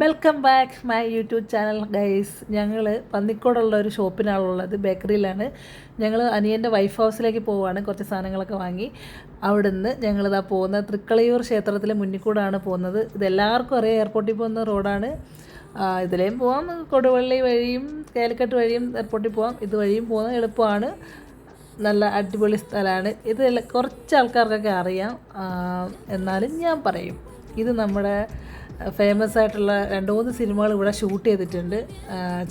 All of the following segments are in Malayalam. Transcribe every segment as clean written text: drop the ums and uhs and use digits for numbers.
Welcome back my YouTube channel guys. ഞങ്ങൾ പന്നിക്കോടുള്ള ഒരു ഷോപ്പിനാണുള്ളത്, ബേക്കറിയിലാണ്. ഞങ്ങൾ അനിയൻ്റെ വൈഫ് ഹൗസിലേക്ക് പോവുകയാണ്, കുറച്ച് സാധനങ്ങളൊക്കെ വാങ്ങി. അവിടുന്ന് ഞങ്ങളിതാ പോകുന്നത് തൃക്കളയൂർ ക്ഷേത്രത്തിലെ മുന്നിൽ കൂടാണ് പോകുന്നത്. ഇതെല്ലാവർക്കും അറിയാം, എയർപോർട്ടിൽ പോകുന്ന റോഡാണ്. ഇതിലേയും പോവാം, കൊടുവള്ളി വഴിയും കാലിക്കട്ട് വഴിയും എയർപോർട്ടിൽ പോവാം. ഇതുവഴിയും പോകുന്നത് എളുപ്പമാണ്. നല്ല അടിപൊളി സ്ഥലമാണ് ഇത്. കുറച്ച് ആൾക്കാർക്കൊക്കെ അറിയാം, എന്നാലും ഞാൻ പറയും. ഇത് നമ്മുടെ ഫേമസ് ആയിട്ടുള്ള 2-3 സിനിമകൾ ഇവിടെ ഷൂട്ട് ചെയ്തിട്ടുണ്ട്.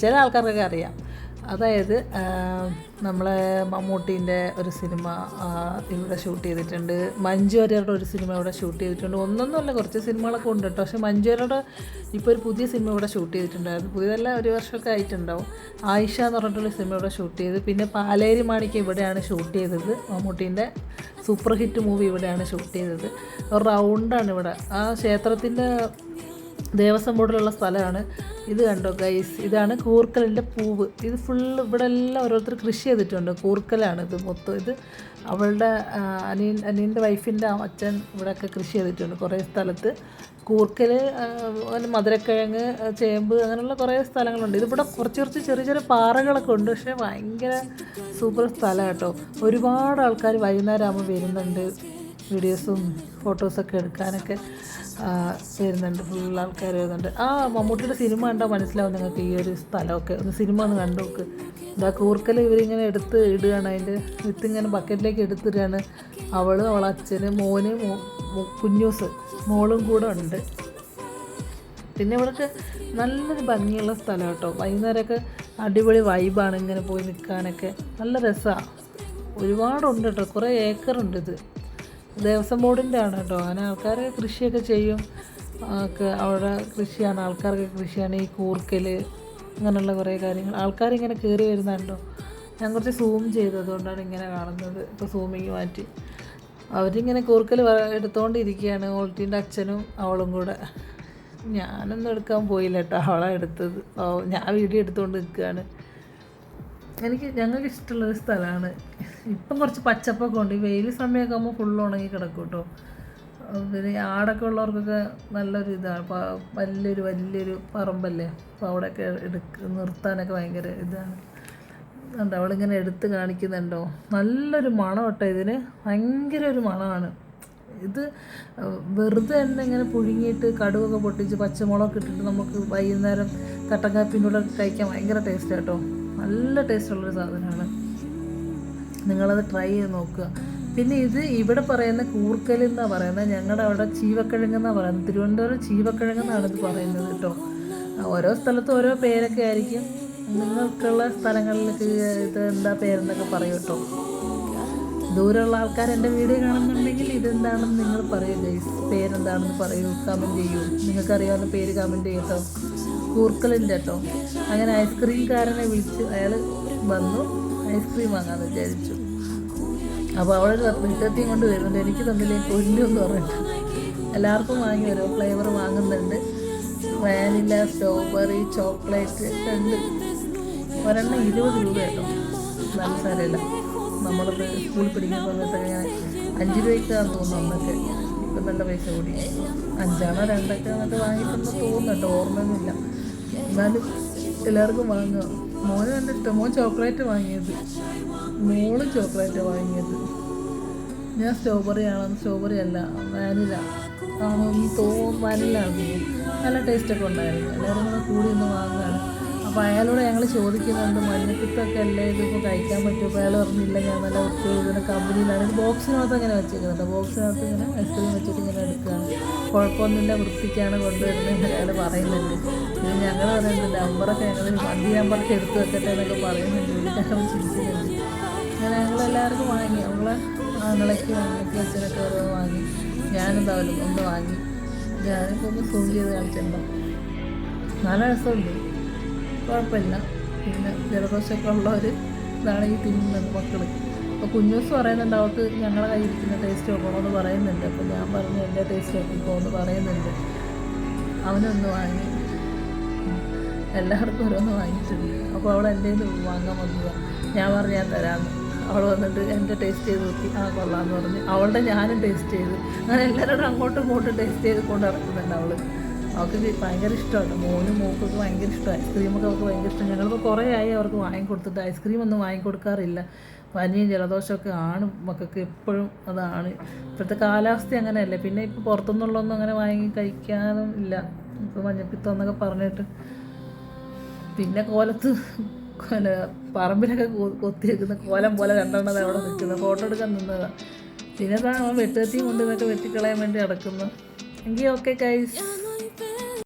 ചില ആൾക്കാർക്കൊക്കെ അറിയാം. അതായത് നമ്മളെ മമ്മൂട്ടീൻ്റെ ഒരു സിനിമ ഇവിടെ ഷൂട്ട് ചെയ്തിട്ടുണ്ട്. മഞ്ജു വാര്യരുടെ ഒരു സിനിമ ഇവിടെ ഷൂട്ട് ചെയ്തിട്ടുണ്ട്. ഒന്നൊന്നുമല്ല, കുറച്ച് സിനിമകളൊക്കെ ഉണ്ട് കേട്ടോ. പക്ഷേ മഞ്ജു വാര്യരുടെ ഇപ്പോൾ ഒരു പുതിയ സിനിമ ഇവിടെ ഷൂട്ട് ചെയ്തിട്ടുണ്ടായിരുന്നു. പുതിയതല്ല, ഒരു വർഷമൊക്കെ ആയിട്ടുണ്ടാവും. ആയിഷ എന്ന് പറഞ്ഞിട്ടുള്ള സിനിമ ഇവിടെ ഷൂട്ട് ചെയ്ത്. പിന്നെ പാലേരി മാണിക്യം ഇവിടെയാണ് ഷൂട്ട് ചെയ്തത്. മമ്മൂട്ടീൻ്റെ സൂപ്പർ ഹിറ്റ് മൂവി ഇവിടെയാണ് ഷൂട്ട് ചെയ്തത്. ഒരു റൗണ്ടാണ് ഇവിടെ. ആ ക്ഷേത്രത്തിൻ്റെ ദേവസ്വം ബോർഡിലുള്ള സ്ഥലമാണ് ഇത്. കണ്ടോ ഗൈസ്, ഇതാണ് കൂർക്കലിൻ്റെ പൂവ്. ഇത് ഫുള്ള് ഇവിടെ എല്ലാം ഓരോരുത്തർ കൃഷി ചെയ്തിട്ടുണ്ട്. കൂർക്കലാണ് ഇത് മൊത്തം. ഇത് അവളുടെ അനിയൻ്റെ വൈഫിൻ്റെ അച്ഛൻ ഇവിടെയൊക്കെ കൃഷി ചെയ്തിട്ടുണ്ട് കുറേ സ്ഥലത്ത്. കൂർക്കൽ, മധുരക്കിഴങ്ങ്, ചേമ്പ്, അങ്ങനെയുള്ള കുറേ സ്ഥലങ്ങളുണ്ട്. ഇതിവിടെ കുറച്ച് ചെറിയ ചെറിയ പാറകളൊക്കെ ഉണ്ട്. പക്ഷേ ഭയങ്കര സൂപ്പർ സ്ഥലം കേട്ടോ. ഒരുപാട് ആൾക്കാർ വൈകുന്നേരം ആകുമ്പോൾ വരുന്നുണ്ട്, വീഡിയോസും ഫോട്ടോസൊക്കെ എടുക്കാനൊക്കെ വരുന്നുണ്ട്. ഫുൾ ആൾക്കാർ വരുന്നുണ്ട്. മമ്മൂട്ടിയുടെ സിനിമ കണ്ടാൽ മനസ്സിലാവും നിങ്ങൾക്ക് ഈ ഒരു സ്ഥലമൊക്കെ. ഒന്ന് സിനിമ ഒന്ന് കണ്ടു നോക്ക്. ഇതാ കൂർക്കൽ ഇവരിങ്ങനെ എടുത്ത് ഇടുകയാണ്. അതിൻ്റെ വിത്തിങ്ങനെ ബക്കറ്റിലേക്ക് എടുത്തിടുകയാണ്. അവളും അവളച്ഛന്, മോന്, കുഞ്ഞൂസ്, മോളും കൂടെ ഉണ്ട്. പിന്നെ ഇവിടെയൊക്കെ നല്ലൊരു ഭംഗിയുള്ള സ്ഥലം കേട്ടോ. വൈകുന്നേരമൊക്കെ അടിപൊളി വൈബാണ്. ഇങ്ങനെ പോയി നിൽക്കാനൊക്കെ നല്ല രസമാണ്. ഒരുപാടുണ്ട് കേട്ടോ, കുറേ ഏക്കറുണ്ട്. ഇത് ദേവസ്വം ബോർഡിൻ്റെ ആണ് കേട്ടോ. അങ്ങനെ ആൾക്കാർ കൃഷിയൊക്കെ ചെയ്യും ഒക്കെ. അവിടെ കൃഷിയാണ്, ആൾക്കാർക്ക് കൃഷിയാണ്. ഈ കൂർക്കൽ, അങ്ങനെയുള്ള കുറേ കാര്യങ്ങൾ. ആൾക്കാരിങ്ങനെ കയറി വരുന്നുണ്ടോ. ഞാൻ കുറച്ച് സൂം ചെയ്തതുകൊണ്ടാണ് ഇങ്ങനെ കാണുന്നത്. ഇപ്പോൾ സൂമിങ് മാറ്റി. അവരിങ്ങനെ കൂർക്കൽ എടുത്തുകൊണ്ടിരിക്കുകയാണ്, ഓൾട്ടീൻ്റെ അച്ഛനും അവളും കൂടെ. ഞാനൊന്നും എടുക്കാൻ പോയില്ല കേട്ടോ, അവളാണ് എടുത്തത്. ഞാൻ വീഡിയോ എടുത്തുകൊണ്ട് നിൽക്കുകയാണ്. ഞങ്ങൾക്ക് ഇഷ്ടമുള്ളൊരു സ്ഥലമാണ്. ഇപ്പം കുറച്ച് പച്ചപ്പൊക്കെ ഉണ്ട്. ഈ വെയിൽ സമയമൊക്കെ ആകുമ്പോൾ ഫുള്ള് ഉണങ്ങി കിടക്കും കേട്ടോ. പിന്നെ ആടൊക്കെ ഉള്ളവർക്കൊക്കെ നല്ലൊരു ഇതാണ്. വലിയൊരു പറമ്പല്ലേ, അപ്പോൾ അവിടെയൊക്കെ നിർത്താനൊക്കെ ഭയങ്കര ഇതാണ്. കണ്ടോ, അവളിങ്ങനെ എടുത്ത് കാണിക്കുന്നുണ്ടോ. നല്ലൊരു മണം കേട്ടോ ഇതിന്. ഭയങ്കര ഒരു മണമാണ് ഇത്. വെറുതെ തന്നെ ഇങ്ങനെ പുഴുങ്ങിയിട്ട് കടുകൊക്കെ പൊട്ടിച്ച് പച്ചമുളകൊക്കെ ഇട്ടിട്ട് നമുക്ക് വൈകുന്നേരം കട്ടൻ കാപ്പിൻ്റെ കൂടെ കഴിക്കാൻ ഭയങ്കര ടേസ്റ്റ് കേട്ടോ. നല്ല ടേസ്റ്റുള്ളൊരു സാധനമാണ്. നിങ്ങളത് ട്രൈ ചെയ്ത് നോക്കുക. പിന്നെ ഇത് ഇവിടെ പറയുന്ന കൂർക്കൽ എന്നാണ് പറയുന്നത്. ഞങ്ങളുടെ അവിടെ ചീവക്കിഴങ്ങെന്നാണ് പറയുന്നത്. തിരുവനന്തപുരം ചീവക്കിഴങ്ങെന്നാണ് ഇത് പറയുന്നത് കേട്ടോ. ഓരോ സ്ഥലത്തും ഓരോ പേരൊക്കെ ആയിരിക്കും. നിങ്ങൾക്കുള്ള സ്ഥലങ്ങളിലേക്ക് ഇത് എന്താ പേരെന്നൊക്കെ പറയും കേട്ടോ. ദൂരമുള്ള ആൾക്കാർ എൻ്റെ വീഡിയോ കാണുന്നുണ്ടെങ്കിൽ ഇതെന്താണെന്ന് നിങ്ങൾ പറയൂ ഗൈസ്. പേരെന്താണെന്ന് പറയൂ, കമൻറ്റ് ചെയ്യൂ. നിങ്ങൾക്കറിയാവുന്ന പേര് കമൻറ്റ് ചെയ്യട്ടോ. കൂർക്കലിൻ്റെ കേട്ടോ. അങ്ങനെ ഐസ്ക്രീംകാരനെ വിളിച്ച് അയാൾ വന്നു, ഐസ്ക്രീം വാങ്ങാമെന്ന് വിചാരിച്ചു. അപ്പോൾ അവളൊരു വീട്ടത്തെയും കൊണ്ട് വരുന്നുണ്ട്. എനിക്ക് തന്നില്ലേ കൊല്ലുമെന്ന് പറഞ്ഞിട്ട് എല്ലാവർക്കും വാങ്ങി ഓരോ ഫ്ലേവർ വാങ്ങുന്നുണ്ട്. വാനില, സ്ട്രോബെറി, ചോക്ലേറ്റ് ഒക്കെ ഉണ്ട്. ഒരെണ്ണം 20 രൂപ കേട്ടോ. നല്ല സാരമില്ല. നമ്മളത് സ്കൂളിൽ പഠിക്കുന്ന സമയത്തൊക്കെ ഞാൻ 5 രൂപയ്ക്കാന്ന് തോന്നുന്നു അന്നൊക്കെ. ഇപ്പം നല്ല പൈസ കൂടി. 5 2 എന്നിട്ട് വാങ്ങിയിട്ടൊന്നും തോന്നുന്നുണ്ട്, ഓർമ്മയൊന്നുമില്ല. എന്നാലും എല്ലാവർക്കും വാങ്ങുക. മോന് കണ്ടിട്ട് മോൻ ചോക്ലേറ്റ് വാങ്ങിയത്, മോളും ചോക്ലേറ്റ് വാങ്ങിയത്. ഞാൻ സ്ട്രോബെറി അല്ല വാനില ആണോന്ന് തോന്നുന്നു. വാനില ആണെന്ന്. നല്ല ടേസ്റ്റൊക്കെ ഉണ്ടായിരുന്നു. എല്ലാവരും കൂടെ കൂടി ഒന്ന് വാങ്ങുകയാണ്. അപ്പോൾ അയാളോട് ഞങ്ങൾ ചോദിക്കുന്നുണ്ട്, മഞ്ഞപ്പിത്തൊക്കെ അല്ലേ, ഇതിപ്പോൾ കഴിക്കാൻ പറ്റുമോ? അപ്പോൾ അയാൾ പറഞ്ഞില്ല, ഞാൻ നല്ല ഇതിൻ്റെ കമ്പനിയിലാണ്. ഇത് ബോക്സിനകത്ത് അങ്ങനെ വെച്ചേക്കുന്നുണ്ട്. ബോക്സിനകത്ത് ഇങ്ങനെ ഐസ്ക്രീം വെച്ചിട്ട് ഇങ്ങനെ എടുക്കുകയാണ്. കുഴപ്പമൊന്നുമില്ല, വൃത്തിക്കാണ് കൊണ്ടുവരുന്നത് അയാൾ പറയുന്നുണ്ട്. പിന്നെ ഞങ്ങൾ പറയുന്നുണ്ട്, നമ്പറൊക്കെ ഞങ്ങൾ വണ്ടി നമ്പറൊക്കെ എടുത്ത് വെക്കട്ടെ എന്നൊക്കെ പറയുന്നുണ്ട്. വീട്ടിലൊക്കെ ചിരിക്കുന്നുണ്ട്. അങ്ങനെ ഞങ്ങളെല്ലാവർക്കും വാങ്ങി. ആങ്ങളയ്ക്ക് അച്ഛനൊക്കെ ഓരോ വാങ്ങി. ഞാനെന്തായാലും ഒന്ന് വാങ്ങി. ഞാനിപ്പോൾ ഒന്ന് സൂം ചെയ്ത് കാണിച്ചിട്ടുണ്ടോ. നല്ല രസമുണ്ട്, കുഴപ്പമില്ല. പിന്നെ ജലദോഷമൊക്കെ ഉള്ളവർ ഇതാണ് ഈ തിന്നുന്നത് മക്കൾ. അപ്പോൾ കുഞ്ഞൂസ് പറയുന്നുണ്ട് അവൾക്ക് ഞങ്ങളെ കയ്യിരിക്കുന്ന ടേസ്റ്റ് നോക്കണമെന്ന് പറയുന്നുണ്ട്. അപ്പോൾ ഞാൻ പറഞ്ഞു എൻ്റെ ടേസ്റ്റ് നോക്കിക്കോ എന്ന് പറയുന്നുണ്ട്. അവനൊന്ന് വാങ്ങി. എല്ലാവർക്കും ഓരോന്ന് വാങ്ങിയിട്ടുണ്ട്. അപ്പോൾ അവൾ എൻ്റെ വാങ്ങാൻ വന്നതാണ്. ഞാൻ പറഞ്ഞു ഞാൻ തരാമെന്ന്. അവൾ വന്നിട്ട് എൻ്റെ ടേസ്റ്റ് ചെയ്ത് നോക്കി, കൊള്ളാമെന്ന് പറഞ്ഞ് അവളുടെ ഞാനും ടേസ്റ്റ് ചെയ്തു. അങ്ങനെ എല്ലാവരോടും അങ്ങോട്ടും ഇങ്ങോട്ടും ടേസ്റ്റ് ചെയ്ത് കൊണ്ട് നടക്കുന്നുണ്ട് അവൾ. അവർക്ക് ഭയങ്കര ഇഷ്ടമാണ്. മോനും മോക്കൊക്കെ ഭയങ്കര ഇഷ്ടമാണ് ഐസ്ക്രീമൊക്കെ. അവർക്ക് ഭയങ്കര ഇഷ്ടം. ഞങ്ങളിപ്പോൾ കുറേ ആയി അവർക്ക് വാങ്ങിക്കൊടുത്തിട്ട്. ഐസ്ക്രീമൊന്നും വാങ്ങിക്കൊടുക്കാറില്ല. പനിയും ജലദോഷമൊക്കെ ആണ് മക്കൾക്ക് എപ്പോഴും. അതാണ് ഇപ്പോഴത്തെ കാലാവസ്ഥ അങ്ങനെയല്ലേ. പിന്നെ ഇപ്പോൾ പുറത്തുനിന്നുള്ളതൊന്നും അങ്ങനെ വാങ്ങി കഴിക്കാനും ഇല്ല, ഇപ്പോൾ മഞ്ഞപ്പിത്തം എന്നൊക്കെ പറഞ്ഞിട്ട്. പിന്നെ കോലത്ത് പറമ്പിലൊക്കെ കൊത്തി വെക്കുന്ന കോലം പോലെ രണ്ടെണ്ണത് അവിടെ നിൽക്കുന്നത്, ഫോട്ടോ എടുക്കാൻ നിന്നതാണ്. പിന്നെ അവൻ വെട്ടുകത്തിയും കൊണ്ട് ഇതൊക്കെ വെട്ടിക്കളയാൻ വേണ്ടി നടക്കുന്നു. എങ്കിൽ ഓക്കെ ഗൈസ്.